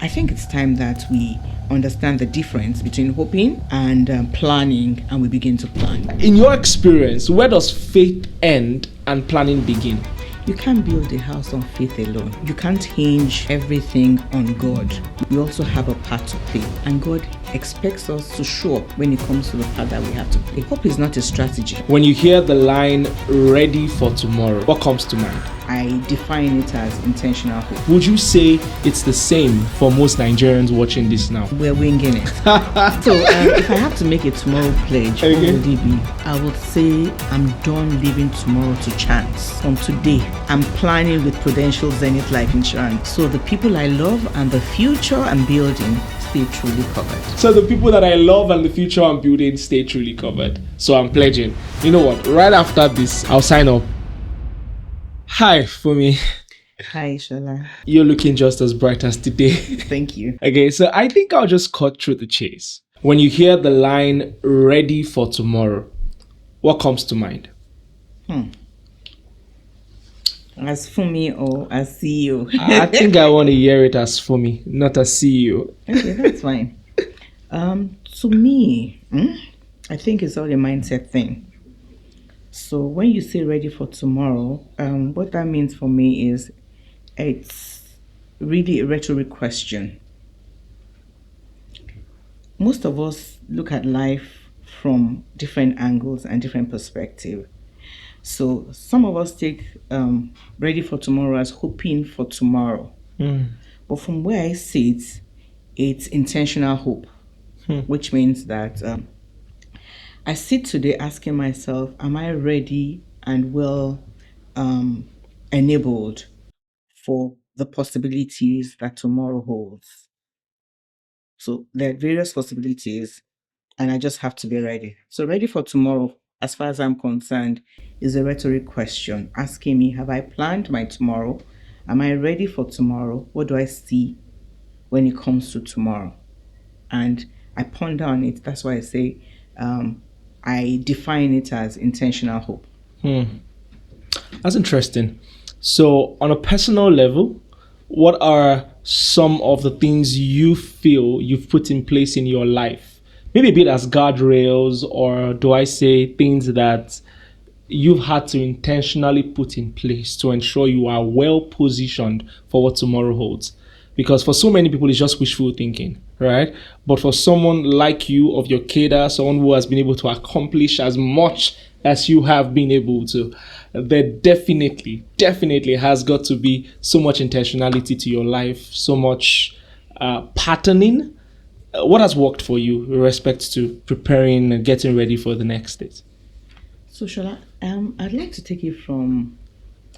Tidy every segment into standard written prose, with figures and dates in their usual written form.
I think it's time that we understand the difference between hoping and planning, and we begin to plan. In your experience, where does faith end and planning begin? You can't build a house on faith alone. You can't hinge everything on God. We also have a part to play, and God expects us to show up when it comes to the part that we have to play. Hope is not a strategy. When you hear the line, ready for tomorrow, what comes to mind? I define it as intentional hope. Would you say it's the same for most Nigerians watching this now? We're winging it. So if I have to make a tomorrow pledge, what would it be? I would say I'm done leaving tomorrow to chance. From today, I'm planning with Prudential Zenith Life Insurance. So the people I love and the future I'm building stay truly covered. So the people that I love and the future I'm building stay truly covered. So I'm pledging. You know what? Right after this, I'll sign up. Hi, Funmi. Hi, Shola. You're looking just as bright as today. Thank you. Okay, so I think I'll just cut through the chase. When you hear the line, ready for tomorrow, what comes to mind? As Funmi or as CEO? I think I want to hear it as Funmi, not as CEO. Okay, that's fine. To me, I think it's all a mindset thing. So when you say ready for tomorrow, what that means for me is it's really a rhetoric question. Most of us look at life from different angles and different perspectives. So some of us take ready for tomorrow as hoping for tomorrow. But from where I sit, it's intentional hope, which means that I sit today asking myself, am I ready and well enabled for the possibilities that tomorrow holds? So there are various possibilities, and I just have to be ready. So ready for tomorrow, as far as I'm concerned, is a rhetoric question asking me, have I planned my tomorrow? Am I ready for tomorrow? What do I see when it comes to tomorrow? And I ponder on it. That's why I say I define it as intentional hope. That's interesting. So on a personal level, what are some of the things you feel you've put in place in your life? Maybe a bit as guardrails, or do I say things that you've had to intentionally put in place to ensure you are well positioned for what tomorrow holds? Because for so many people, it's just wishful thinking, right? But for someone like you, of your cadre, someone who has been able to accomplish as much as you have been able to, there definitely has got to be so much intentionality to your life, so much patterning. What has worked for you with respect to preparing and getting ready for the next stage? So, Shola, I'd like to take it from,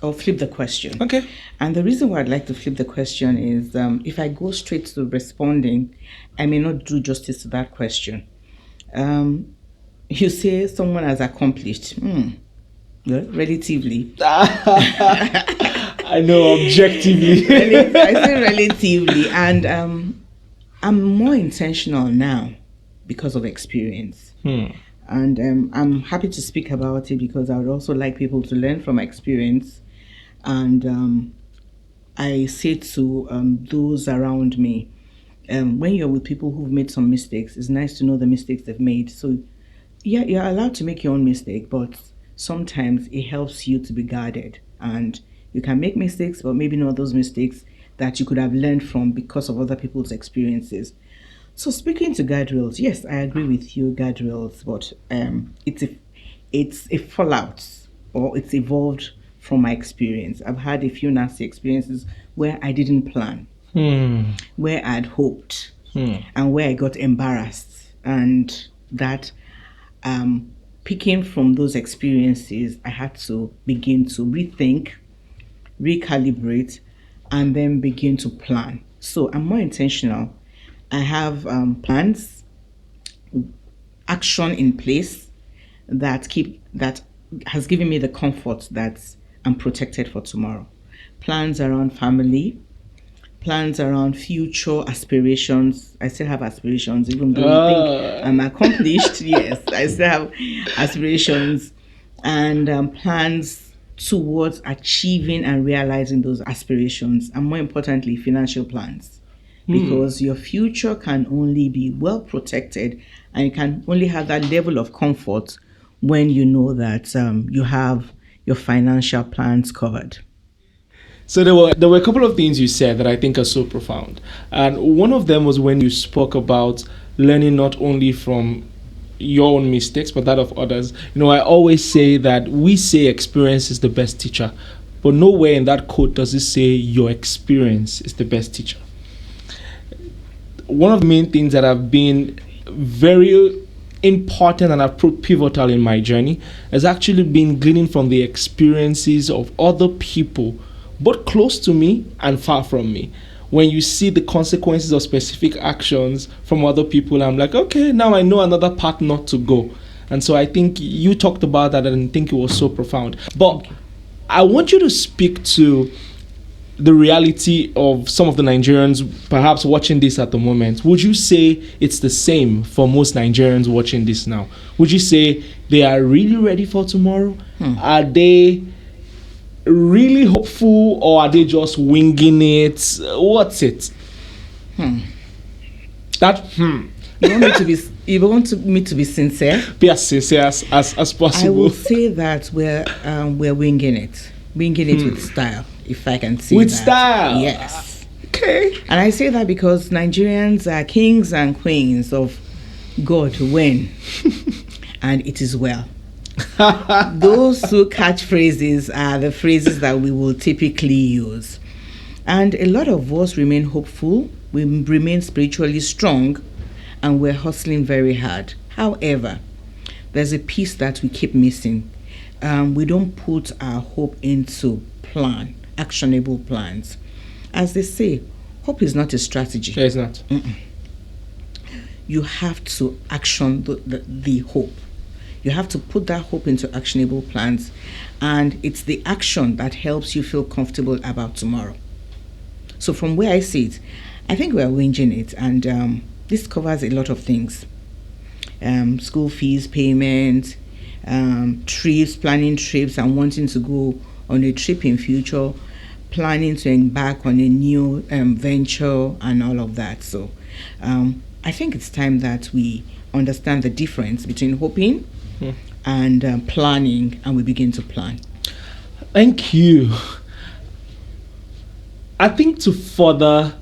or flip the question. Okay. And the reason why I'd like to flip the question is if I go straight to responding, I may not do justice to that question. You say someone has accomplished. Well, relatively. I know, objectively. I say relatively. And I'm more intentional now because of experience. And I'm happy to speak about it because I would also like people to learn from my experience. And I say to those around me, when you're with people who've made some mistakes, it's nice to know the mistakes they've made. So yeah, you're allowed to make your own mistake, but sometimes it helps you to be guarded. And you can make mistakes, but maybe not those mistakes that you could have learned from because of other people's experiences. So speaking to guardrails, yes, I agree with you, guardrails, but it's a fallout, or it's evolved from my experience. I've had a few nasty experiences where I didn't plan, where I'd hoped, and where I got embarrassed. And that picking from those experiences, I had to begin to rethink, recalibrate, and then begin to plan. So I'm more intentional. I have plans, action in place that has given me the comfort that I'm protected for tomorrow. Plans around family, plans around future aspirations. I still have aspirations, even though you think I'm accomplished. Yes, I still have aspirations, and plans towards achieving and realizing those aspirations, and more importantly, financial plans. because your future can only be well protected, and you can only have that level of comfort when you know that you have your financial plans covered. So there were a couple of things you said that I think are so profound. And one of them was when you spoke about learning not only from your own mistakes but that of others. I always say that we say experience is the best teacher, but nowhere in that quote does it say your experience is the best teacher. One of the main things that have been very important and have proved pivotal in my journey has actually been gleaning from the experiences of other people, both close to me and far from me. When you see the consequences of specific actions from other people, I'm like, okay, now I know another path not to go. And so I think you talked about that, and I think it was so profound. But I want you to speak to the reality of some of the Nigerians perhaps watching this at the moment. Would you say it's the same for most Nigerians watching this now? Would you say they are really ready for tomorrow? Are they really hopeful, or are they just winging it? What's it? You want me to be sincere? Be as sincere as possible. I will say that we're winging it with style, if I can say with that. Style. Yes. Okay. And I say that because Nigerians are kings and queens of God when, and it is well. Those two catchphrases are the phrases that we will typically use. And a lot of us remain hopeful, we remain spiritually strong, and we're hustling very hard. However, there's a piece that we keep missing. We don't put our hope into actionable plans. As they say, hope is not a strategy. No, it's not. You have to action the hope. You have to put that hope into actionable plans, and it's the action that helps you feel comfortable about tomorrow. So from where I see it, I think we're winging it, and this covers a lot of things. School fees payment, trips, planning trips and wanting to go on a trip in future, planning to embark on a new venture and all of that. So I think it's time that we understand the difference between hoping and planning, and we begin to plan. Thank you. I think to further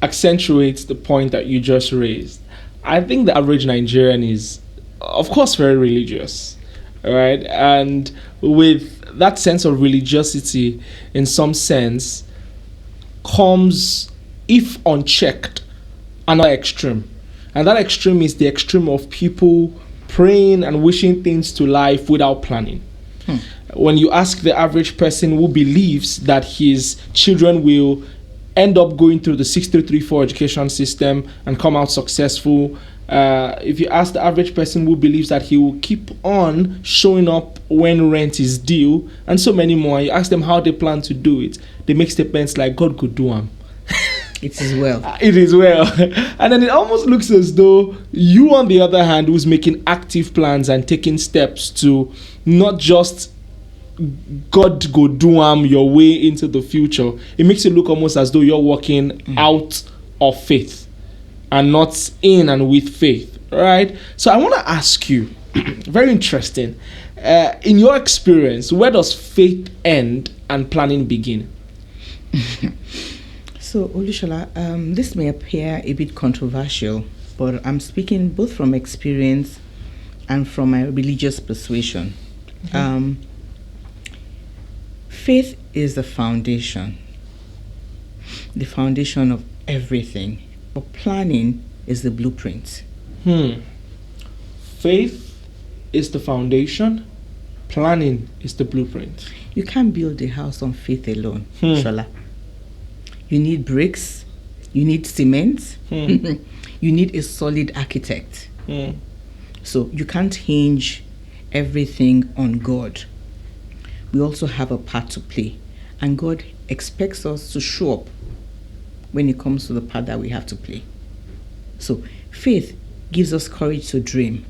accentuate the point that you just raised, I think the average Nigerian is, of course, very religious, right? And with that sense of religiosity, in some sense, comes, if unchecked, another extreme. And that extreme is the extreme of people praying and wishing things to life without planning. When you ask the average person who believes that his children will end up going through the 6334 education system and come out successful, if you ask the average person who believes that he will keep on showing up when rent is due, and so many more, you ask them how they plan to do it, they make statements like, God could do them. It is well. It is well. And then it almost looks as though you, on the other hand, who's making active plans and taking steps to not just God go do your way into the future, it makes it look almost as though you're walking out of faith and not in and with faith, right? So I want to ask you, very interesting, in your experience, where does faith end and planning begin? So, Olushola, this may appear a bit controversial, but I'm speaking both from experience and from my religious persuasion. Faith is the foundation of everything, but planning is the blueprint. Faith is the foundation, planning is the blueprint. You can't build a house on faith alone, Shola. You need bricks, you need cement, you need a solid architect. So you can't hinge everything on God. We also have a part to play, and God expects us to show up when it comes to the part that we have to play. So faith gives us courage to dream,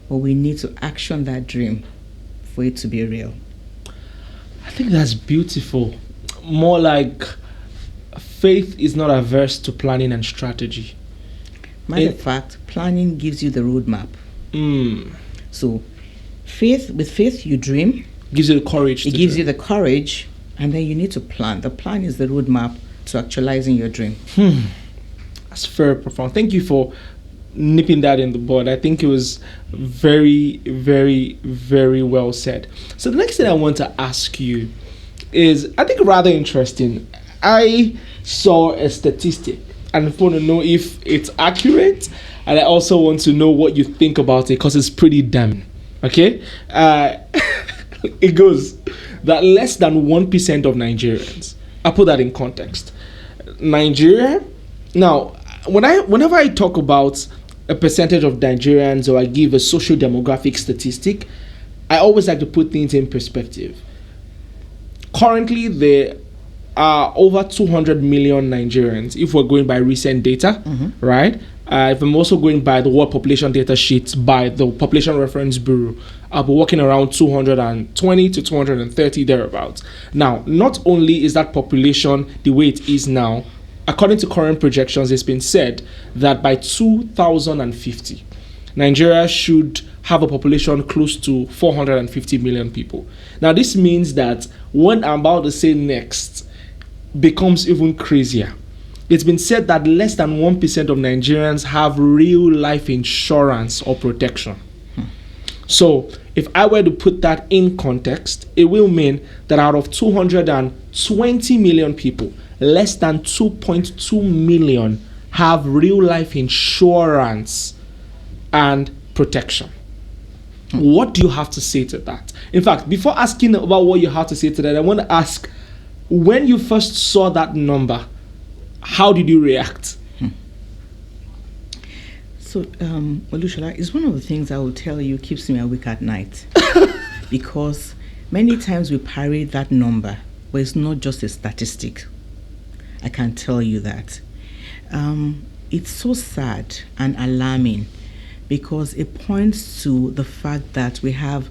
but we need to action that dream for it to be real. I think that's beautiful. More like faith is not averse to planning and strategy. Matter of fact, planning gives you the roadmap. So, with faith, you dream. Gives you the courage. It gives you the courage, and then you need to plan. The plan is the roadmap to actualizing your dream. That's very profound. Thank you for nipping that in the bud. I think it was very, very, very well said. So the next thing I want to ask you is, I think rather interesting. I saw a statistic and I want to know if it's accurate, and I also want to know what you think about it because it's pretty damning. Okay? It goes that less than 1% of Nigerians, I put that in context. Nigeria, now, whenever I talk about a percentage of Nigerians or I give a social demographic statistic, I always like to put things in perspective. Currently, there are over 200 million Nigerians, if we're going by recent data, right? If I'm also going by the world population data sheets by the Population Reference Bureau, I'll be working around 220 to 230 thereabouts. Now, not only is that population the way it is now, according to current projections, it's been said that by 2050, Nigeria should have a population close to 450 million people. Now, this means that what I'm about to say next becomes even crazier. It's been said that less than 1% of Nigerians have real life insurance or protection. So, if I were to put that in context, it will mean that out of 220 million people, less than 2.2 million have real life insurance and protection. What do you have to say to that? In fact, before asking about what you have to say to that, I want to ask, when you first saw that number, how did you react? So, Olushola, is one of the things I will tell you keeps me awake at night. Because many times we parade that number, but it's not just a statistic. I can tell you that. It's so sad and alarming because it points to the fact that we have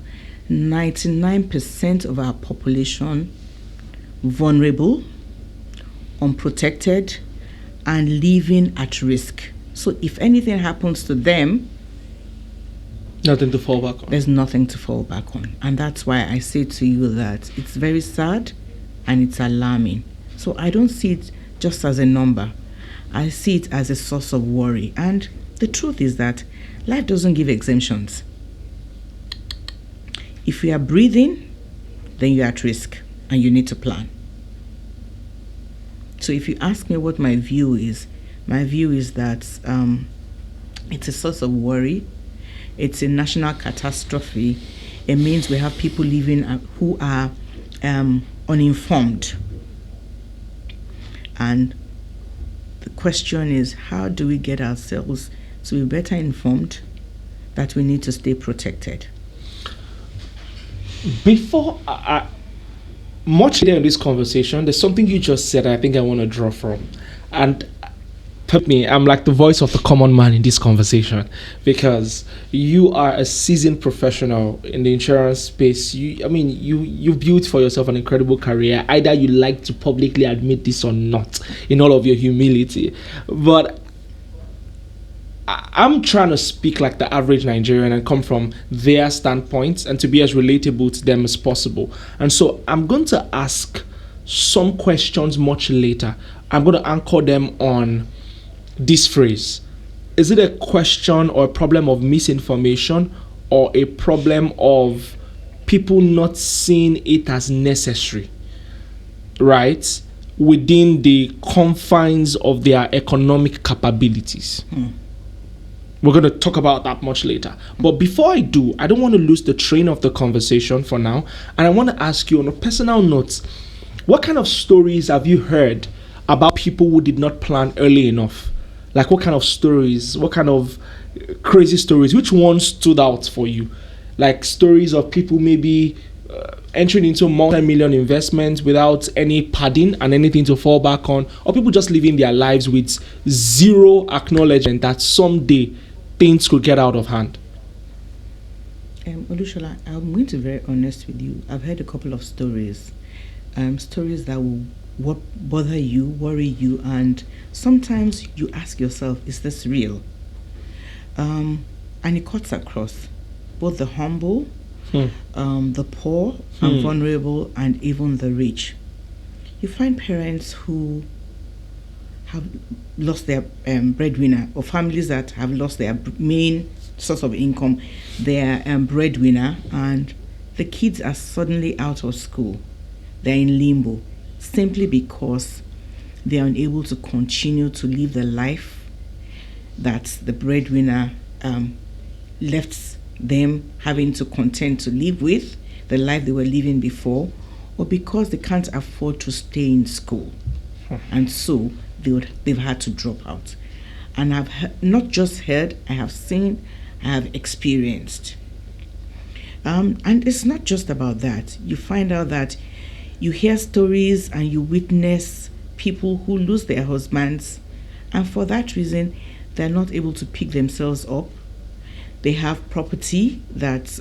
99% of our population vulnerable, unprotected, and living at risk. So if anything happens to them, nothing to fall back on. There's nothing to fall back on. And that's why I say to you that it's very sad and it's alarming. So I don't see it just as a number. I see it as a source of worry. And the truth is that life doesn't give exemptions. If you are breathing, then you're at risk and you need to plan. So if you ask me what my view is that it's a source of worry. It's a national catastrophe. It means we have people living who are uninformed. And the question is, how do we get ourselves to be better informed that we need to stay protected? Before much later in this conversation, there's something you just said I think I want to draw from. And help me, I'm like the voice of the common man in this conversation because you are a seasoned professional in the insurance space. You've built for yourself an incredible career. Either you like to publicly admit this or not, in all of your humility. But I'm trying to speak like the average Nigerian and come from their standpoint and to be as relatable to them as possible. And so I'm going to ask some questions much later. I'm going to anchor them on this phrase. Is it a question or a problem of misinformation or a problem of people not seeing it as necessary, right, within the confines of their economic capabilities? We're going to talk about that much later. But before I do, I don't want to lose the train of the conversation for now. And I want to ask you on a personal note, what kind of stories have you heard about people who did not plan early enough? Like what kind of stories, what kind of crazy stories? Which ones stood out for you? Like stories of people maybe entering into multi-million investments without any padding and anything to fall back on, or people just living their lives with zero acknowledgement that someday things could get out of hand. Olushola, I'm going to be very honest with you. I've heard a couple of stories, stories that will what bother you, worry you, and sometimes you ask yourself, is this real? And it cuts across both the humble, the poor and vulnerable, and even the rich. You find parents who have lost their breadwinner, or families that have lost their main source of income, their breadwinner, and the kids are suddenly out of school. They're in limbo simply because they are unable to continue to live the life that the breadwinner left them having to contend to live with, the life they were living before, or because they can't afford to stay in school. And so they've had to drop out. And I've not just heard, I have seen, I have experienced. And it's not just about that. You find out that you hear stories and you witness people who lose their husbands, and for that reason, they're not able to pick themselves up. They have property that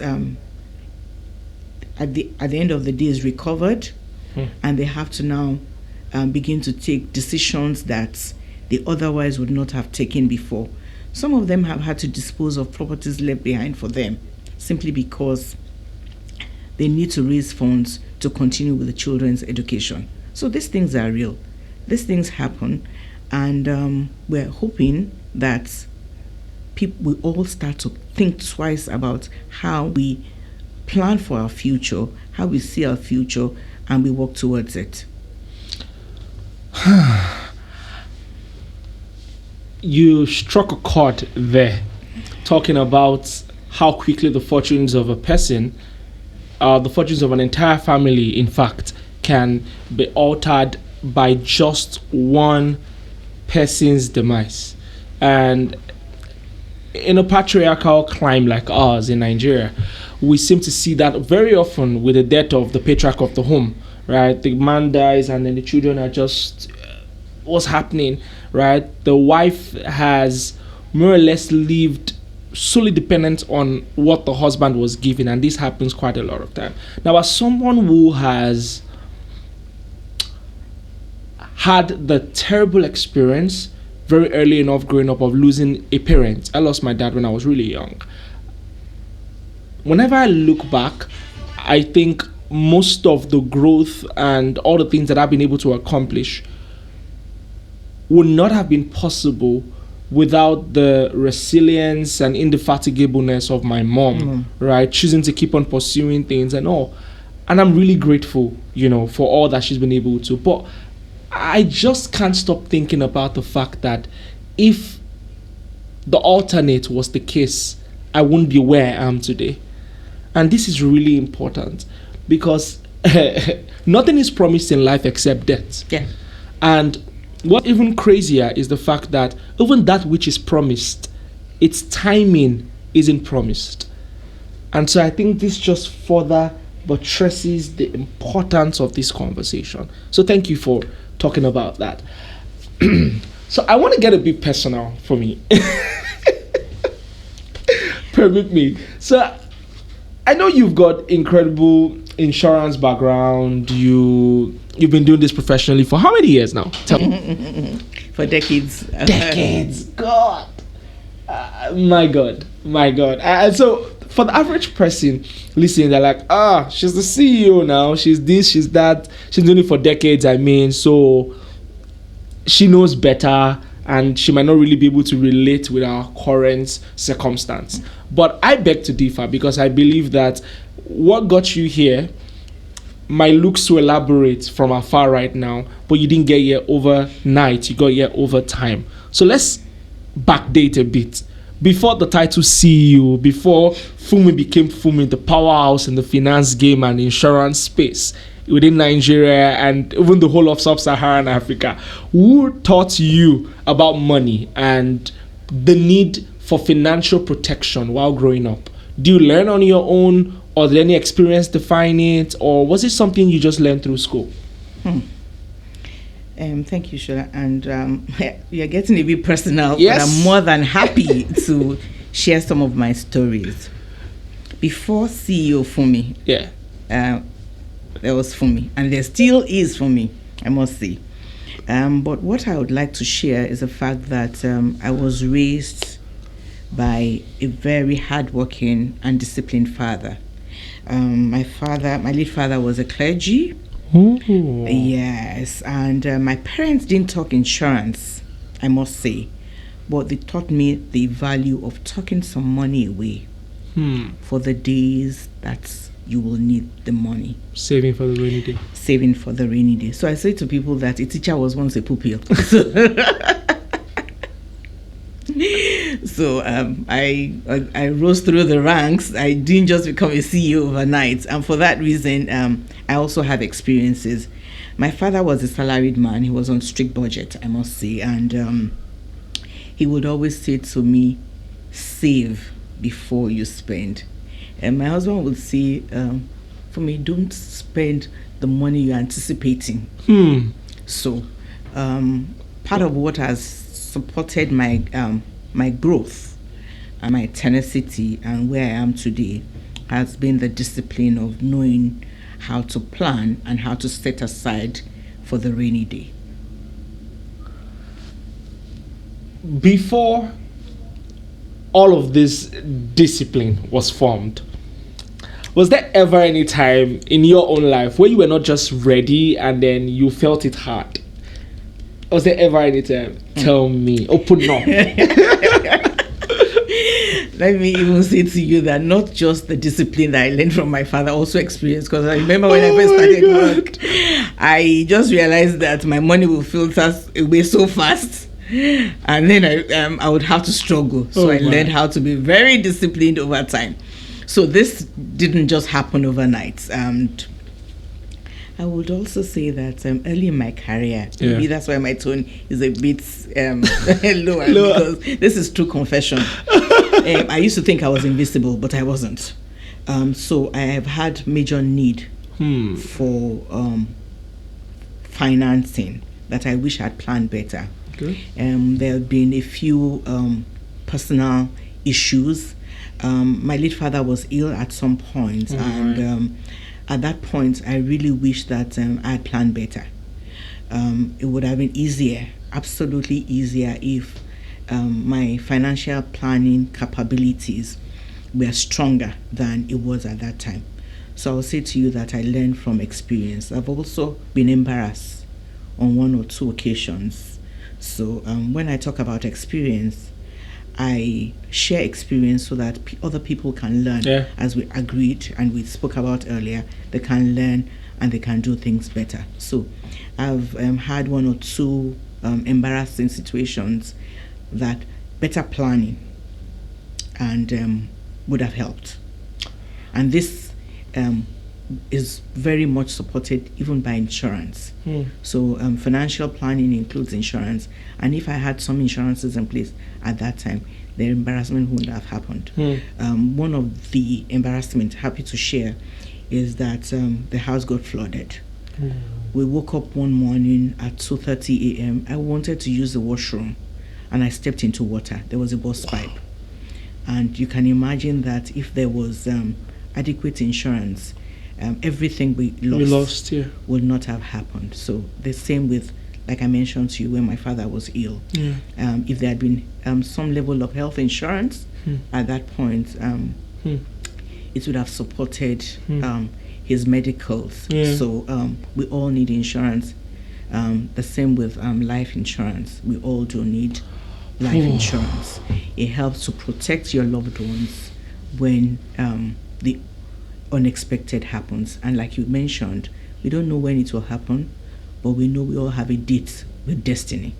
at the end of the day is recovered, and they have to now begin to take decisions that they otherwise would not have taken before. Some of them have had to dispose of properties left behind for them simply because they need to raise funds to continue with the children's education. So these things are real. These things happen, and we're hoping that we all start to think twice about how we plan for our future, how we see our future, and we work towards it. You struck a chord there, talking about how quickly the fortunes of a person, the fortunes of an entire family, in fact, can be altered by just one person's demise. And in a patriarchal climate like ours in Nigeria, we seem to see that very often with the death of the patriarch of the home, right? The man dies and then the children are just, what's happening, right? The wife has more or less lived solely dependent on what the husband was given, and this happens quite a lot of time. Now, as someone who has had the terrible experience very early enough growing up of losing a parent, I lost my dad when I was really young. Whenever I look back, I think most of the growth and all the things that I've been able to accomplish would not have been possible without the resilience and indefatigableness of my mom, right? Choosing to keep on pursuing things and all. And I'm really grateful, for all that she's been able to. But I just can't stop thinking about the fact that if the alternate was the case, I wouldn't be where I am today. And this is really important because nothing is promised in life except death. Yeah. And what even crazier is the fact that even that which is promised, its timing isn't promised. And so I think this just further buttresses the importance of this conversation. So thank you for talking about that. So I want to get a bit personal for me. Permit me. So I know you've got incredible insurance background. You've been doing this professionally for how many years now? Tell me. For decades. Decades. God. My God. And so for the average person listening, they're like, she's the CEO now. She's this, she's that. She's doing it for decades, so she knows better and she might not really be able to relate with our current circumstance. But I beg to differ because I believe that what got you here might look so elaborate from afar right now, but you didn't get here overnight. You got here over time. So let's backdate a bit. Before the title CEO, before Funmi became Funmi, the powerhouse in the finance game and insurance space within Nigeria and even the whole of sub-Saharan Africa, who taught you about money and the need for financial protection while growing up? Do you learn on your own, or did any experience define it, or was it something you just learned through school? Thank you, Shola. And you're getting a bit personal, yes. But I'm more than happy to share some of my stories. Before CEO Funmi, there was Funmi, and there still is Funmi. I must say. But what I would like to share is the fact that I was raised by a very hardworking and disciplined father. My late father was a clergy. Ooh. Yes, and my parents didn't talk insurance, I must say, but they taught me the value of tucking some money away for the days that you will need the money. Saving for the rainy day. Saving for the rainy day. So I say to people that a teacher was once a pupil. So I rose through the ranks. I didn't just become a CEO overnight, and for that reason, I also have experiences. My father was a salaried man. He was on strict budget, I must say, and he would always say to me, "Save before you spend." And my husband would say, "For me, don't spend the money you're anticipating." So, part of what has supported my growth and my tenacity and where I am today has been the discipline of knowing how to plan and how to set aside for the rainy day. Before all of this discipline was formed, was there ever any time in your own life where you were not just ready and then you felt it hard? Was there ever any time? Tell me. Open up. Let me even say to you that not just the discipline that I learned from my father, also experienced, because I remember when I first started work, I just realized that my money will filter away so fast, and then I would have to struggle. So I learned how to be very disciplined over time. So this didn't just happen overnight. And I would also say that early in my career, maybe that's why my tone is a bit lower, because this is true confession. I used to think I was invisible, but I wasn't. So I have had major need for financing that I wish I had planned better. Okay. There have been a few personal issues. My late father was ill at some point, and at that point, I really wish that I had planned better. It would have been easier, absolutely easier, if my financial planning capabilities were stronger than it was at that time. So I'll say to you that I learned from experience. I've also been embarrassed on one or two occasions. So when I talk about experience, I share experience so that other people can learn, as we agreed and we spoke about earlier. They can learn and they can do things better. So I've had one or two embarrassing situations that better planning and would have helped. And this is very much supported even by insurance. So financial planning includes insurance, and if I had some insurances in place at that time, the embarrassment wouldn't have happened. One of the embarrassments, happy to share, is that the house got flooded. We woke up one morning at 2:30 a.m. I wanted to use the washroom, and I stepped into water. There was a burst pipe, and you can imagine that if there was adequate insurance, everything we lost would not have happened. So the same with, like I mentioned to you, when my father was ill. If there had been some level of health insurance at that point, it would have supported his medicals. So we all need insurance. The same with life insurance. We all do need life insurance. It helps to protect your loved ones when the unexpected happens. And like you mentioned, we don't know when it will happen, but we know we all have a date with destiny.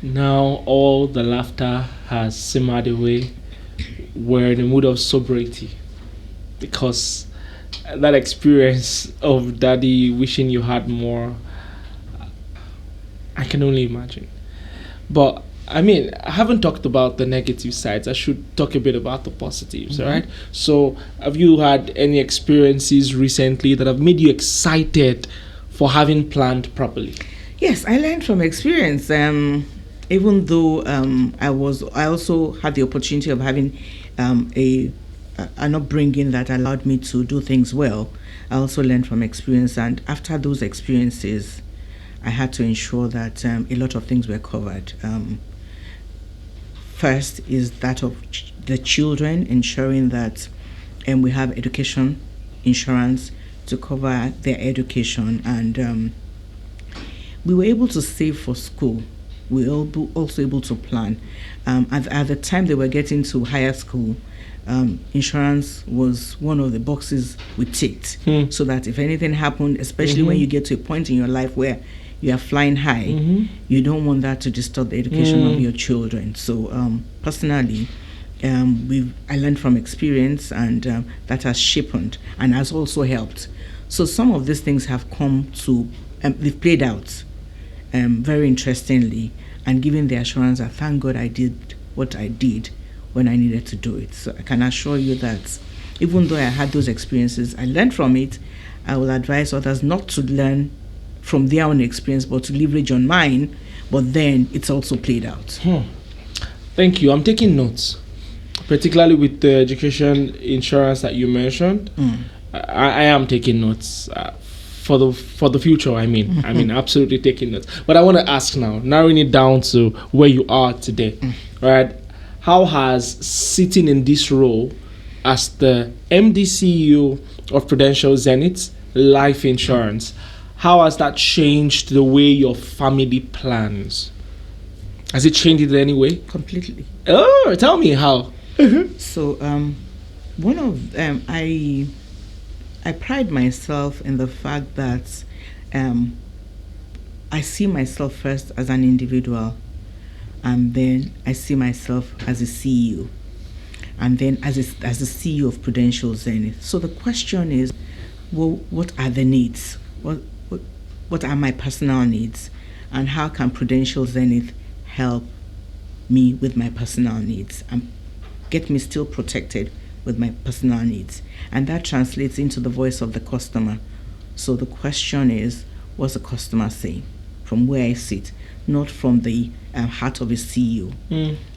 Now all the laughter has simmered away. We're in a mood of sobriety, because that experience of daddy wishing you had more, I can only imagine. But I mean, I haven't talked about the negative sides. I should talk a bit about the positives, all right? So have you had any experiences recently that have made you excited for having planned properly? Yes, I learned from experience. Even though I also had the opportunity of having a an upbringing that allowed me to do things well. I also learned from experience, and after those experiences, I had to ensure that a lot of things were covered. First is that of the children, ensuring that we have education insurance to cover their education, and we were able to save for school. We were also able to plan. At the time they were getting to higher school, insurance was one of the boxes we ticked, so that if anything happened, especially when you get to a point in your life where you are flying high, you don't want that to disturb the education of your children. So personally, I learned from experience, and that has shaped and has also helped. So some of these things have come to, they've played out very interestingly, and given the assurance that thank God I did what I did when I needed to do it. So I can assure you that even though I had those experiences, I learned from it. I will advise others not to learn from their own experience, but to leverage on mine. But then it's also played out. Thank you. I'm taking notes, particularly with the education insurance that you mentioned. I am taking notes for the future. I mean, absolutely taking notes. But I want to ask now, narrowing it down to where you are today, right? How has sitting in this role as the MD CEO of Prudential Zenith Life Insurance, how has that changed the way your family plans? Has it changed it in any way? Completely. Oh, tell me how. So, one of I pride myself in the fact that I see myself first as an individual, and then I see myself as a CEO, and then as a CEO of Prudential Zenith. So the question is, well, what are the needs? What are my personal needs? And how can Prudential Zenith help me with my personal needs and get me still protected with my personal needs? And that translates into the voice of the customer. So the question is, what's the customer saying? From where I sit, not from the heart of a CEO.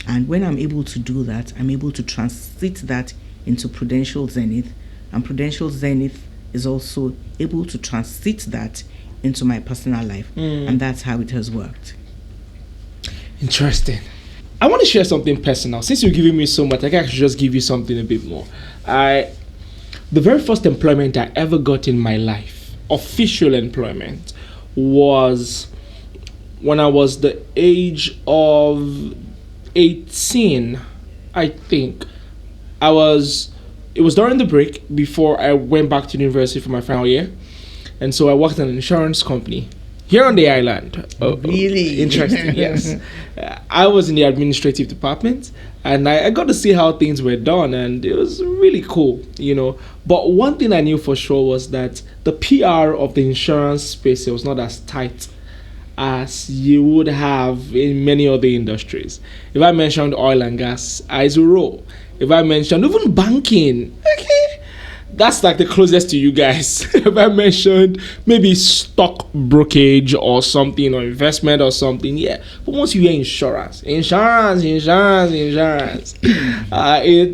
And when I'm able to do that, I'm able to translate that into Prudential Zenith, and Prudential Zenith is also able to translate that into my personal life. And that's how it has worked. Interesting. I want to share something personal. Since you're giving me so much, I can actually just give you something a bit more. The very first employment I ever got in my life, official employment, was when I was the age of 18, I think. It was during the break before I went back to university for my final year. And so I worked in an insurance company here on the island. Really? Interesting, yes. I was in the administrative department, and I got to see how things were done, and it was really cool, But one thing I knew for sure was that the PR of the insurance space was not as tight as you would have in many other industries. If I mentioned oil and gas, eyes will roll. If I mentioned even banking, okay, that's like the closest to you guys. If I mentioned maybe stock brokerage or something, or investment or something, yeah. But once you hear insurance, it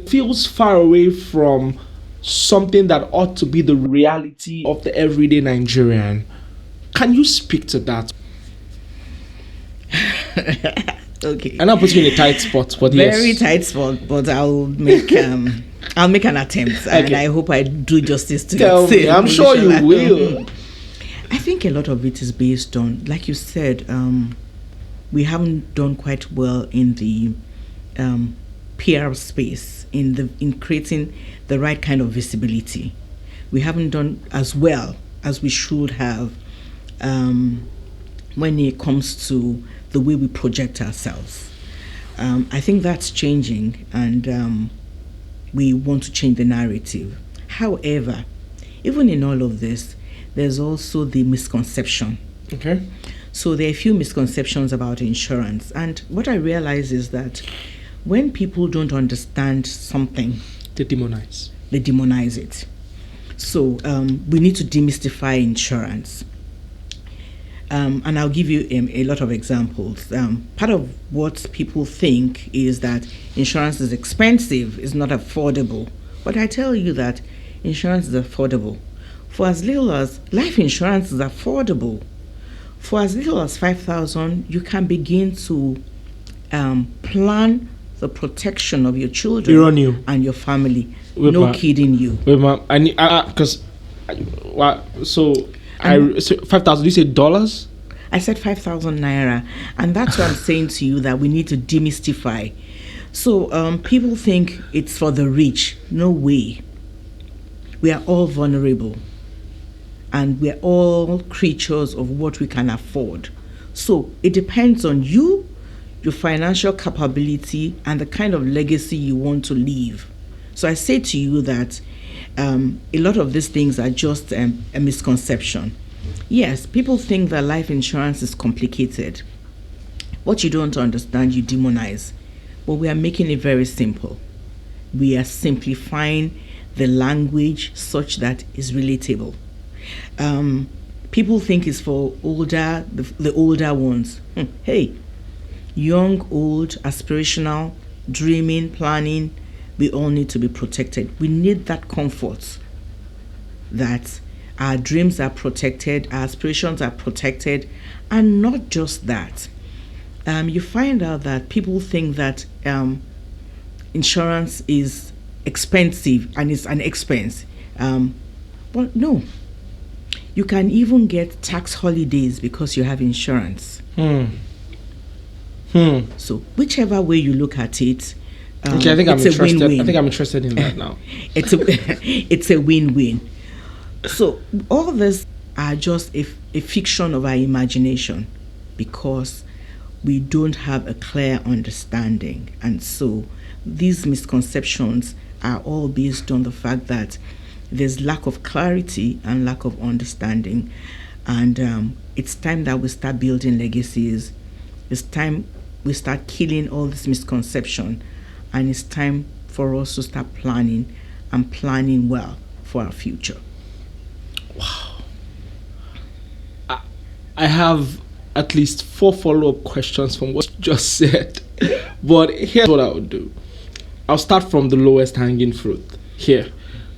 feels far away from something that ought to be the reality of the everyday Nigerian. Can you speak to that? Okay. And I'll put you in a tight spot, but very tight spot, but I'll make an attempt, and I hope I do justice to it. I'm sure you will. I think a lot of it is based on, like you said, we haven't done quite well in the PR space, in creating the right kind of visibility. We haven't done as well as we should have when it comes to the way we project ourselves. I think that's changing, and we want to change the narrative. However, even in all of this, there's also the misconception. Okay. So there are a few misconceptions about insurance, and what I realize is that when people don't understand something, they demonize it. So we need to demystify insurance. And I'll give you a lot of examples. Part of what people think is that insurance is expensive, is not affordable, But I tell you that insurance is affordable. For as little as life insurance is affordable. For as little as 5,000, you can begin to plan the protection of your children and your family. Wait, no kidding you. Wait, ma'am. I need because so 5,000. You say dollars? I said 5,000 naira, and that's what I'm saying to you, that we need to demystify. So people think it's for the rich. No way. We are all vulnerable, and we're all creatures of what we can afford. So it depends on you, your financial capability, and the kind of legacy you want to leave. So I say to you that a lot of these things are just a misconception. Yes, people think that life insurance is complicated. What you don't understand, you demonize. But we are making it very simple. We are simplifying the language such that it's relatable. People think it's for the older ones. Hey, young, old, aspirational, dreaming, planning, we all need to be protected. We need that comfort that our dreams are protected, our aspirations are protected, and not just that. You find out that people think that insurance is expensive and it's an expense. But no. You can even get tax holidays because you have insurance. So whichever way you look at it, okay, I think I'm interested. Win-win. I think I'm interested in that now. It's a win-win. So all this are just a fiction of our imagination, because we don't have a clear understanding. And so these misconceptions are all based on the fact that there's lack of clarity and lack of understanding. And it's time that we start building legacies. It's time we start killing all this misconception. And it's time for us to start planning, and planning well for our future. Wow. I have at least 4 follow-up questions from what you just said. But here's what I would do. I'll start from the lowest hanging fruit. Here,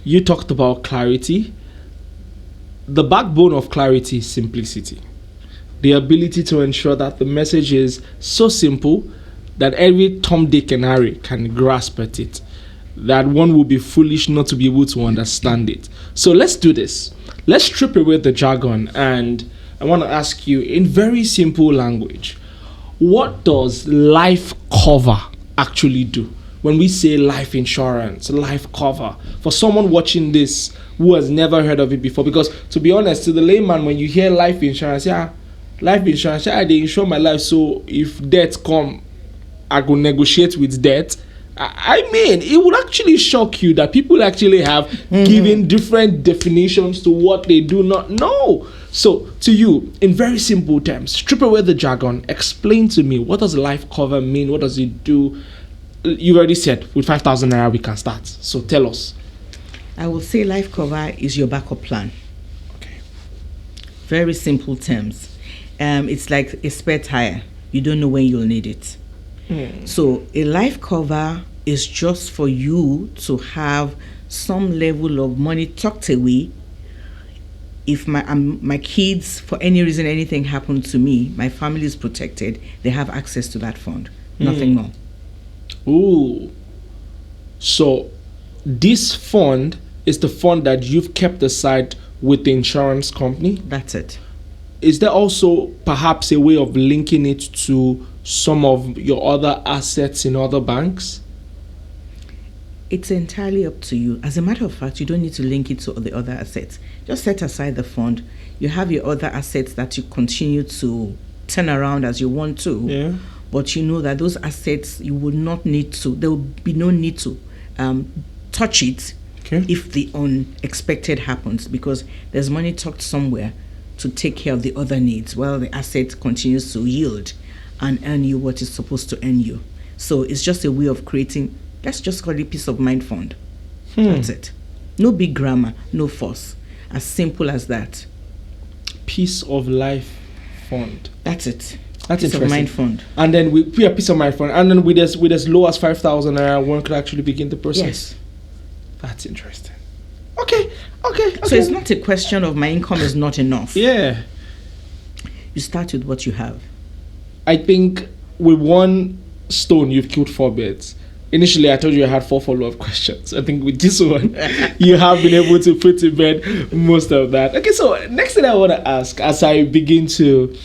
you talked about clarity. The backbone of clarity is simplicity. The ability to ensure that the message is so simple that every Tom, Dick, and Harry can grasp at it. That one will be foolish not to be able to understand it. So let's do this. Let's strip away the jargon, and I want to ask you in very simple language, what does life cover actually do? When we say life insurance, life cover, for someone watching this who has never heard of it before, because to be honest, to the layman, when you hear life insurance, they insure my life, so if death come, I go negotiate with death. I mean, it would actually shock you that people actually have given different definitions to what they do not know. So, to you, in very simple terms, strip away the jargon, explain to me, what does life cover mean? What does it do? You already said, with 5,000 naira we can start. So, tell us. I will say life cover is your backup plan. Okay. Very simple terms. It's like a spare tire. You don't know when you'll need it. So a life cover is just for you to have some level of money tucked away. If my kids, for any reason, anything happened to me, my family is protected. They have access to that fund. Nothing more. Ooh. So this fund is the fund that you've kept aside with the insurance company? That's it. Is there also perhaps a way of linking it to some of your other assets in other banks? It's entirely up to you. As a matter of fact, you don't need to link it to the other assets. Just set aside the fund. You have your other assets that you continue to turn around as you want to. Yeah. But you know that those assets, you would not need to, there will be no need to touch it if the unexpected happens, because there's money tucked somewhere to take care of the other needs while the asset continues to yield and earn you what is supposed to earn you. So it's just a way of creating, let's just call it peace of mind fund. That's it. No big grammar, no fuss. As simple as that. Peace of life fund. That's it. That's peace interesting. Of mind fund. And then we a peace of mind fund. And then with as low as 5,000 naira, one could actually begin the process. Yes. That's interesting. Okay. So it's not a question of my income is not enough. Yeah. You start with what you have. I think with one stone, you've killed 4 birds. Initially, I told you I had 4 follow-up questions. I think with this one, you have been able to put to bed most of that. Okay, so next thing I want to ask, as I begin to,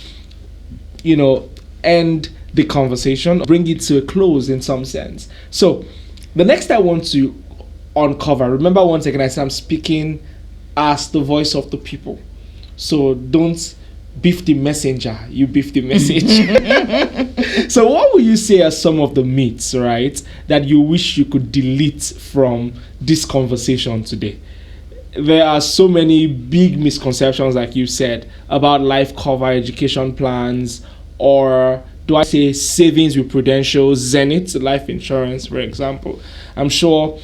end the conversation, bring it to a close in some sense. So, the next I want to uncover, remember once again, I said I'm speaking as the voice of the people. So, don't beef the messenger, you beef the message. So what would you say are some of the myths, right, that you wish you could delete from this conversation today? There are so many big misconceptions, like you said, about life cover, education plans, or do I say savings with Prudential Zenith Life Insurance, for example. I'm sure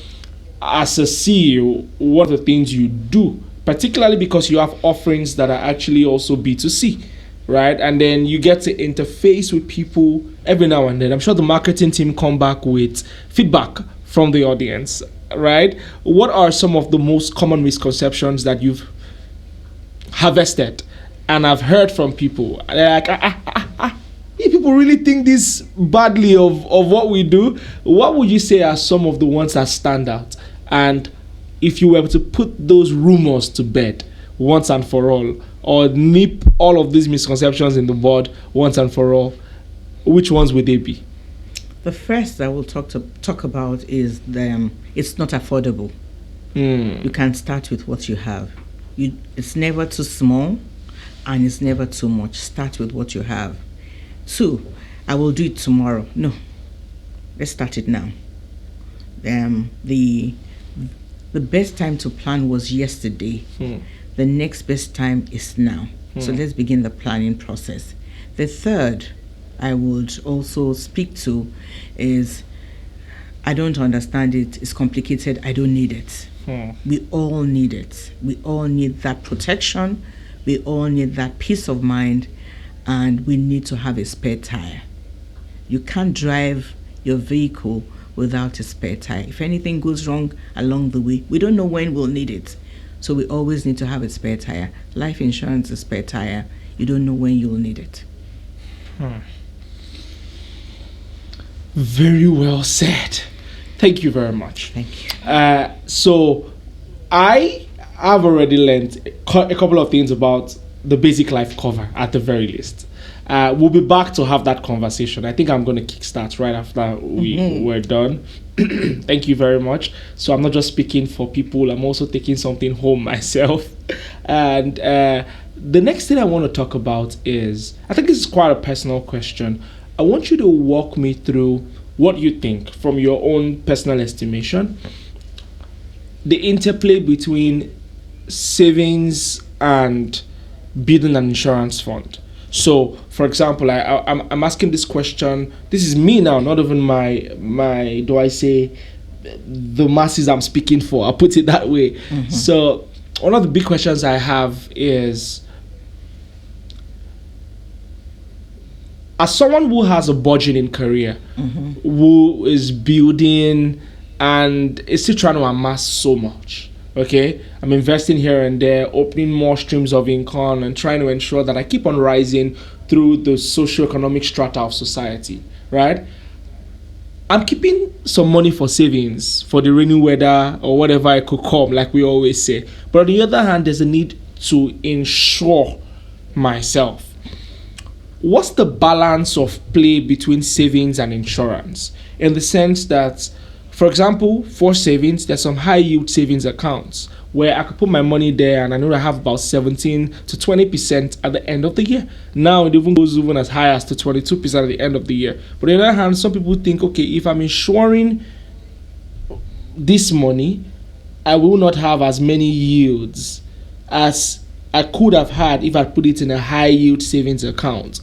as a CEO, one of the things you do, particularly because you have offerings that are actually also B2C, right? And then you get to interface with people every now and then. I'm sure the marketing team come back with feedback from the audience, right? What are some of the most common misconceptions that you've harvested and I've heard from people? They're like, if people really think this badly of what we do, what would you say are some of the ones that stand out? And if you were to put those rumors to bed once and for all, or nip all of these misconceptions in the bud once and for all, which ones would they be? The first I will talk about is it's not affordable. You can start with what you have. It's never too small, and it's never too much. Start with what you have. 2, I will do it tomorrow. No, let's start it now. The best time to plan was yesterday. The next best time is now. So let's begin the planning process. The third I would also speak to is, I don't understand it. It's complicated. I don't need it. We all need it. We all need that protection. We all need that peace of mind. And we need to have a spare tire. You can't drive your vehicle without a spare tire. If anything goes wrong along the way, we don't know when we'll need it. So we always need to have a spare tire. Life insurance is a spare tire. You don't know when you'll need it. Very well said. Thank you very much. Thank you. So I have already learned a couple of things about the basic life cover at the very least. We'll be back to have that conversation. I think I'm going to kickstart right after we're done. Thank you very much. So I'm not just speaking for people, I'm also taking something home myself. And the next thing I want to talk about is, I think this is quite a personal question. I want you to walk me through what you think, from your own personal estimation, the interplay between savings and building an insurance fund. So, for example, I'm asking this question. This is me now, not even my do I say the masses I'm speaking for. I'll put it that way. So, one of the big questions I have is, as someone who has a budgeting career, who is building and is still trying to amass so much, okay, I'm investing here and there, opening more streams of income and trying to ensure that I keep on rising through the socioeconomic strata of society, right? I'm keeping some money for savings for the rainy weather or whatever I could come, like we always say. But on the other hand, there's a need to insure myself. What's the balance of play between savings and insurance? In the sense that, for example, for savings, there's some high yield savings accounts where I could put my money there and I know I have about 17 to 20% at the end of the year. Now it even goes even as high as to 22% at the end of the year. But on the other hand, some people think, okay, if I'm insuring this money, I will not have as many yields as I could have had if I put it in a high yield savings account.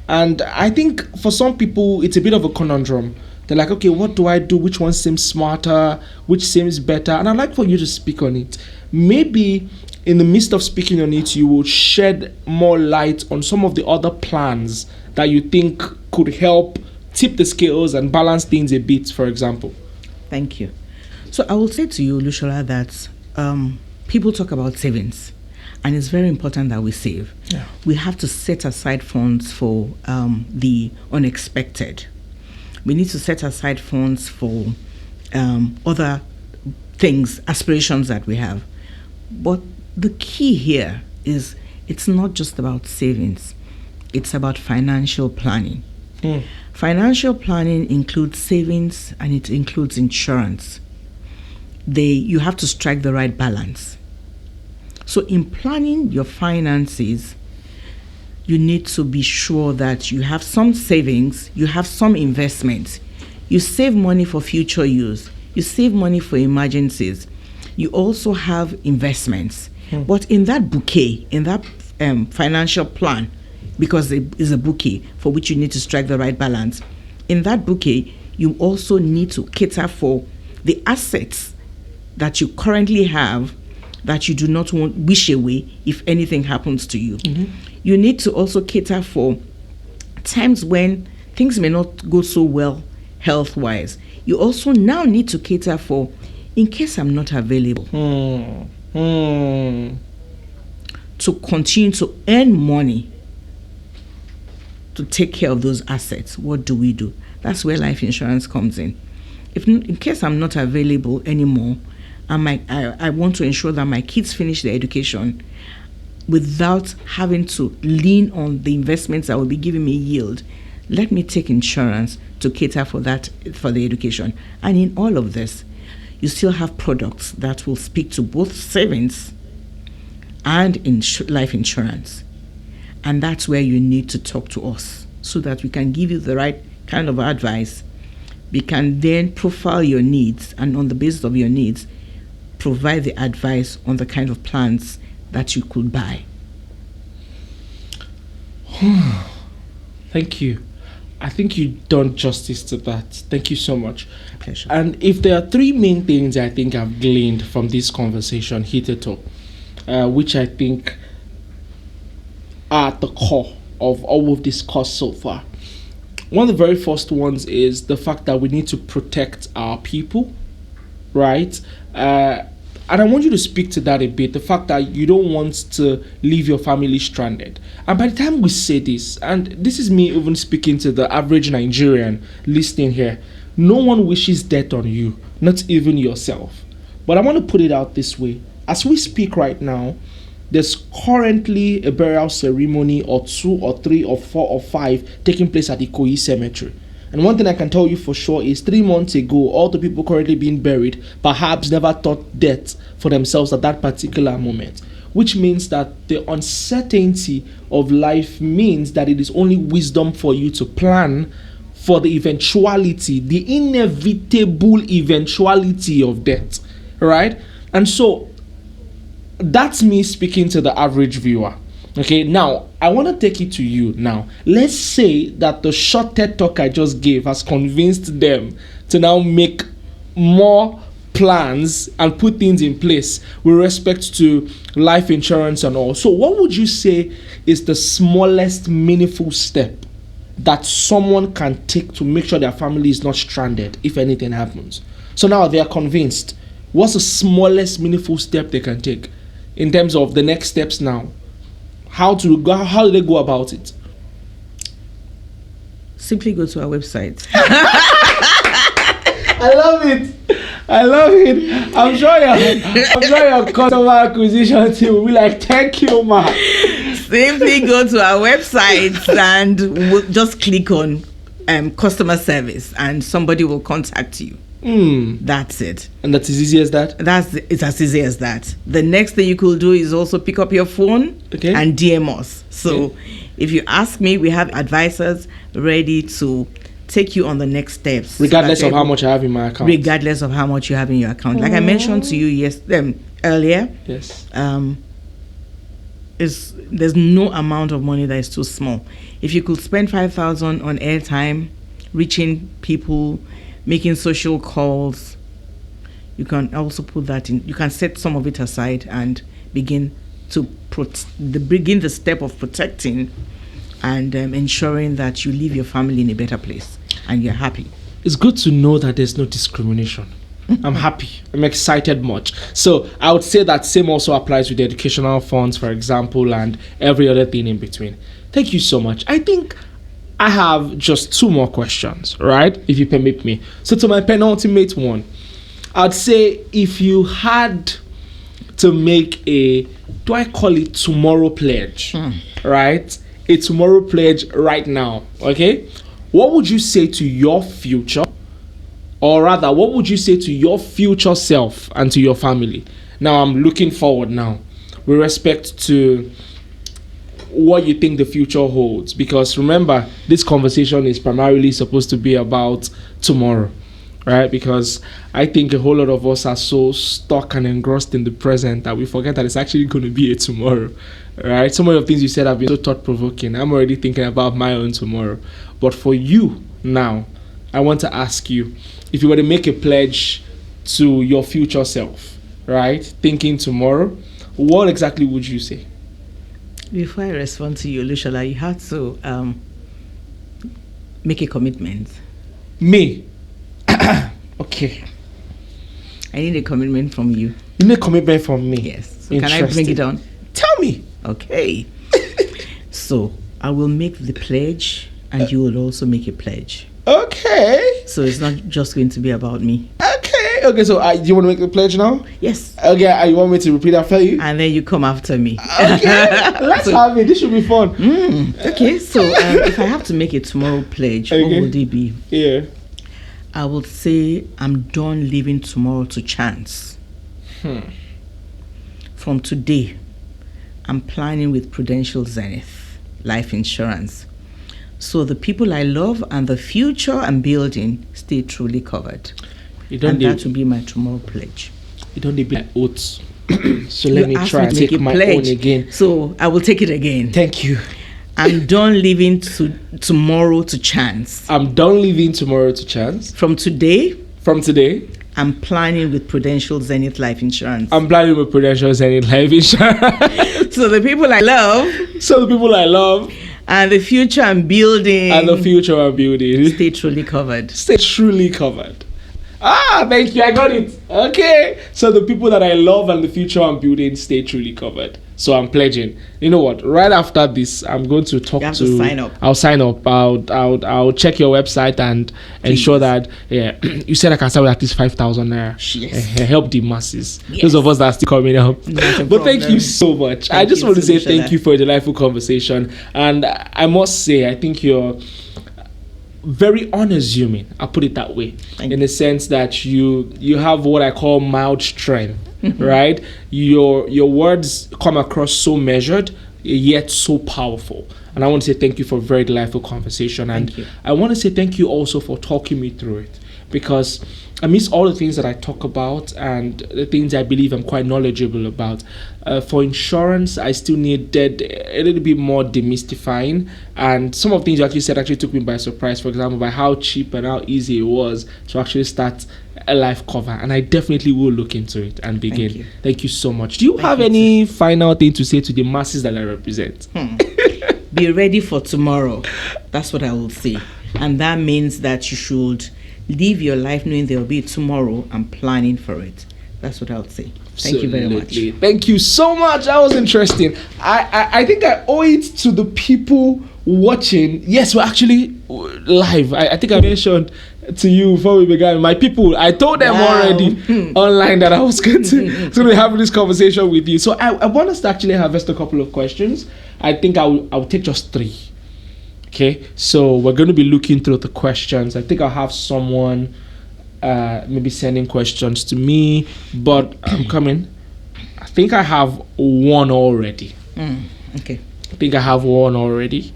And I think for some people, it's a bit of a conundrum. They're like, okay, what do I do? Which one seems smarter? Which seems better? And I'd like for you to speak on it. Maybe in the midst of speaking on it, you will shed more light on some of the other plans that you think could help tip the scales and balance things a bit, for example. Thank you. So I will say to you, Olushola, that people talk about savings, and it's very important that we save. Yeah. We have to set aside funds for the unexpected. We need to set aside funds for other things, aspirations that we have. But the key here is it's not just about savings. It's about financial planning. Financial planning includes savings and it includes insurance. You have to strike the right balance. So in planning your finances, you need to be sure that you have some savings, you have some investments. You save money for future use. You save money for emergencies. You also have investments. But in that bouquet, in that financial plan, because it is a bouquet for which you need to strike the right balance, in that bouquet, you also need to cater for the assets that you currently have that you do not wish away if anything happens to you. You need to also cater for times when things may not go so well health-wise. You also now need to cater for in case I'm not available. To continue to earn money to take care of those assets. What do we do? That's where life insurance comes in. If in case I'm not available anymore, I want to ensure that my kids finish their education without having to lean on the investments that will be giving me yield. Let me take insurance to cater for that, for the education. And in all of this, you still have products that will speak to both savings and life insurance. And that's where you need to talk to us so that we can give you the right kind of advice. We can then profile your needs, and on the basis of your needs, provide the advice on the kind of plans that you could buy. Thank you. I think you've done justice to that. Thank you so much. Pleasure. And if there are three main things I think I've gleaned from this conversation hitherto, which I think are at the core of all we've discussed so far. One of the very first ones is the fact that we need to protect our people, right? And I want you to speak to that a bit, the fact that you don't want to leave your family stranded. And by the time we say this, and this is me even speaking to the average Nigerian listening here, no one wishes death on you, not even yourself. But I want to put it out this way. As we speak right now, there's currently a burial ceremony or 2 or 3 or 4 or 5 taking place at the Ikoyi Cemetery. And one thing I can tell you for sure is 3 months ago, all the people currently being buried perhaps never thought death for themselves at that particular moment. Which means that the uncertainty of life means that it is only wisdom for you to plan for the eventuality, the inevitable eventuality of death, right? And so that's me speaking to the average viewer. Okay, now I want to take it to you now. Let's say that the short TED talk I just gave has convinced them to now make more plans and put things in place with respect to life insurance and all. So what would you say is the smallest meaningful step that someone can take to make sure their family is not stranded if anything happens? So now they are convinced. What's the smallest meaningful step they can take in terms of the next steps now? How do they go about it? Simply go to our website. I love it. I'm sure your customer acquisition team will be like, thank you, ma. Simply go to our website and just click on customer service and somebody will contact you. That's it. And that's as easy as that? It's as easy as that. The next thing you could do is also pick up your phone and DM us. So if you ask me, we have advisors ready to take you on the next steps. Regardless of how much I have in my account. Regardless of how much you have in your account. Like I mentioned to you earlier. Yes. There's no amount of money that is too small. If you could spend 5,000 on airtime, reaching people, making social calls, you can also put that in. You can set some of it aside and begin the step of protecting and ensuring that you leave your family in a better place and you're happy. It's good to know that there's no discrimination. I'm happy. I'm excited much. So I would say that same also applies with the educational funds, for example, and every other thing in between. Thank you so much. I think I have just 2 more questions, right? If you permit me. So to my penultimate one, I'd say if you had to make do I call it tomorrow pledge, right? A tomorrow pledge right now, okay? What would you say to your future? Or rather, what would you say to your future self and to your family? Now, I'm looking forward now with respect to what you think the future holds. Because remember, this conversation is primarily supposed to be about tomorrow, right? Because I think a whole lot of us are so stuck and engrossed in the present that we forget that it's actually going to be a tomorrow, right? Some of the things you said have been so thought-provoking. I'm already thinking about my own tomorrow. But for you now, I want to ask you, if you were to make a pledge to your future self, right, thinking tomorrow, what exactly would you say? Before I respond to you, Olushola, you have to make a commitment. Me? Okay. I need a commitment from you. You need a commitment from me? Yes. So can I bring it on? Tell me. Okay. So I will make the pledge and you will also make a pledge. Okay. So it's not just going to be about me. Okay, so do you want to make the pledge now? Yes. Okay, you want me to repeat after you? And then you come after me. Okay, let's have it. This should be fun. Okay, so if I have to make a tomorrow pledge, what would it be? Yeah. I would say I'm done leaving tomorrow to chance. From today, I'm planning with Prudential Zenith Life Insurance. So the people I love and the future I'm building stay truly covered. And that will be my tomorrow pledge. You don't need like oats. So let me try and take my own again. So I will take it again. Thank you. I'm done leaving tomorrow to chance. I'm done leaving tomorrow to chance. From today, I'm planning with Prudential Zenith Life Insurance. I'm planning with Prudential Zenith Life Insurance. So the people I love. And the future I'm building. Stay truly covered. Thank you. I got it. Okay. So the people that I love and the future I'm building stay truly covered. So I'm pledging. You know what? Right after this, I'm going to talk to sign up. I'll sign up. I'll check your website and ensure that you said I can start with at least 5,000 naira. Yes. Help the masses. Yes. Those of us that are still coming up. But thank you so much. I just want to say thank you for a delightful conversation. And I must say, I think you're very unassuming. I'll put it that way. In the sense that you have what I call mild strength. Right? Your words come across so measured yet so powerful. And I want to say thank you for a very delightful conversation. And I want to say thank you also for talking me through it, because amidst all the things that I talk about and the things I believe I'm quite knowledgeable about, for insurance, I still needed a little bit more demystifying. And some of the things you actually said actually took me by surprise, for example, by how cheap and how easy it was to actually start a life cover. And I definitely will look into it and begin. Thank you so much. Do you have any final thing to say to the masses that I represent? Be ready for tomorrow. That's what I will say. And that means that you should live your life knowing there will be tomorrow and planning for it. That's what I would say. Thank you very much. Thank you so much. That was interesting. I think I owe it to the people watching. Yes, we're actually live. I think I mentioned to you before we began, my people, I told them already online that I was going to be having this conversation with you. So I want us to actually harvest a couple of questions. I think I'll take just 3. Okay, so we're going to be looking through the questions. I think I'll have someone maybe sending questions to me, but I'm coming. I think I have one already. Okay. I think I have one already.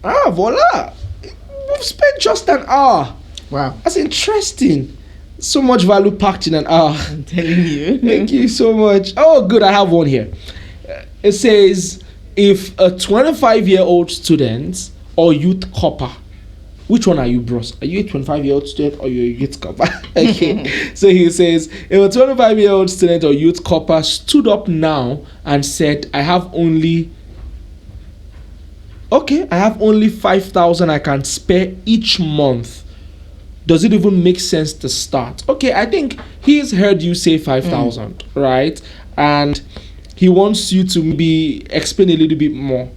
Voila! We've spent just an hour. Wow. That's interesting. So much value packed in an hour. I'm telling you. Thank you so much. Oh, good. I have one here. It says, if a 25-year-old student or youth corper, which one are you, bros? Are you a 25-year-old student or you're a youth corper? Okay. So he says, if a 25-year-old student or youth corper stood up now and said, I have only 5,000 I can spare each month, does it even make sense to start? Okay, I think he's heard you say 5,000, right? And he wants you to maybe explain a little bit more.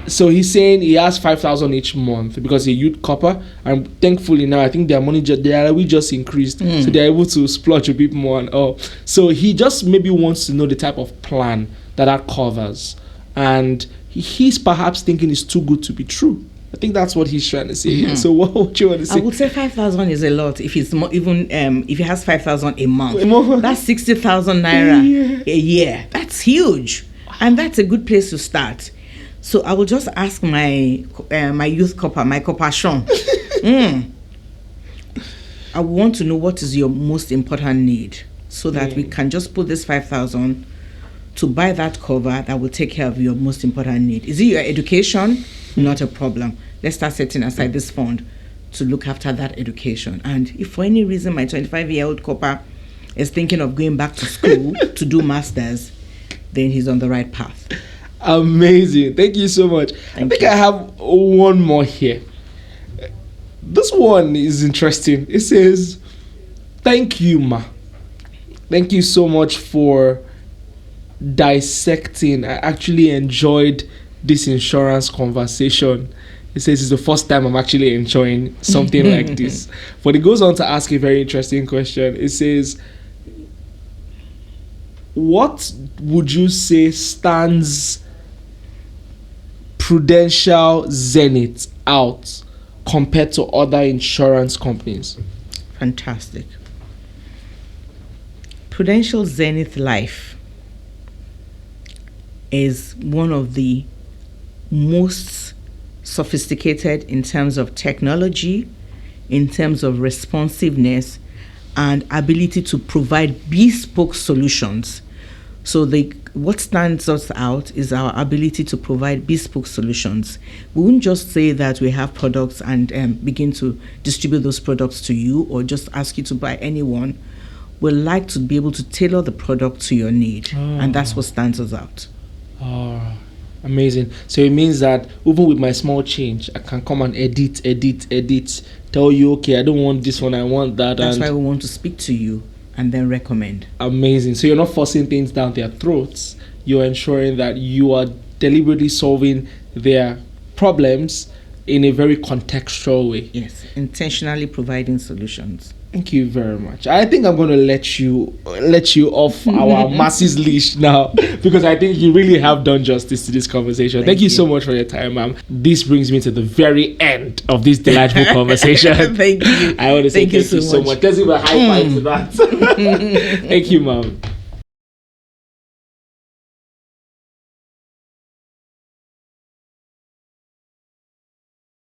So he's saying he has 5,000 each month because he youth copper, and thankfully now I think their money just increased, so they're able to splurge a bit more and all. So he just maybe wants to know the type of plan that covers, and he's perhaps thinking it's too good to be true. I think that's what he's trying to say here. So what would you want to say? I would say 5,000 is a lot. If it's more, even if he has 5,000 a month, that's 60,000 naira a year. That's huge, and that's a good place to start. So I will just ask my youth copper, my copation. I want to know what is your most important need, so that we can just put this 5,000 to buy that cover that will take care of your most important need. Is it your education? Not a problem. Let's start setting aside this fund to look after that education. And if for any reason my 25-year-old copper is thinking of going back to school to do masters, then he's on the right path. Amazing. Thank you so much. I think I have one more here. This one is interesting. It says, thank you, ma. Thank you so much for dissecting. I actually enjoyed this insurance conversation. It says it's the first time I'm actually enjoying something like this. But it goes on to ask a very interesting question. It says, what would you say stands Prudential Zenith out compared to other insurance companies? Fantastic. Prudential Zenith Life is one of the most sophisticated in terms of technology, in terms of responsiveness, and ability to provide bespoke solutions. So what stands us out is our ability to provide bespoke solutions. We wouldn't just say that we have products and begin to distribute those products to you, or just ask you to buy any one. We'd like to be able to tailor the product to your need, and that's what stands us out. Oh, amazing. So it means that even with my small change, I can come and edit, tell you, okay, I don't want this one, I want that. That's why we want to speak to you and then recommend. Amazing. So you're not forcing things down their throats. You're ensuring that you are deliberately solving their problems in a very contextual way. Yes, intentionally providing solutions. Thank you very much. I think I'm going to let you off our masses leash now, because I think you really have done justice to this conversation. Thank you so much for your time, ma'am. This brings me to the very end of this delightful conversation. Thank you. I want to say thank you so much. Let's give a high five to that. Thank you, ma'am.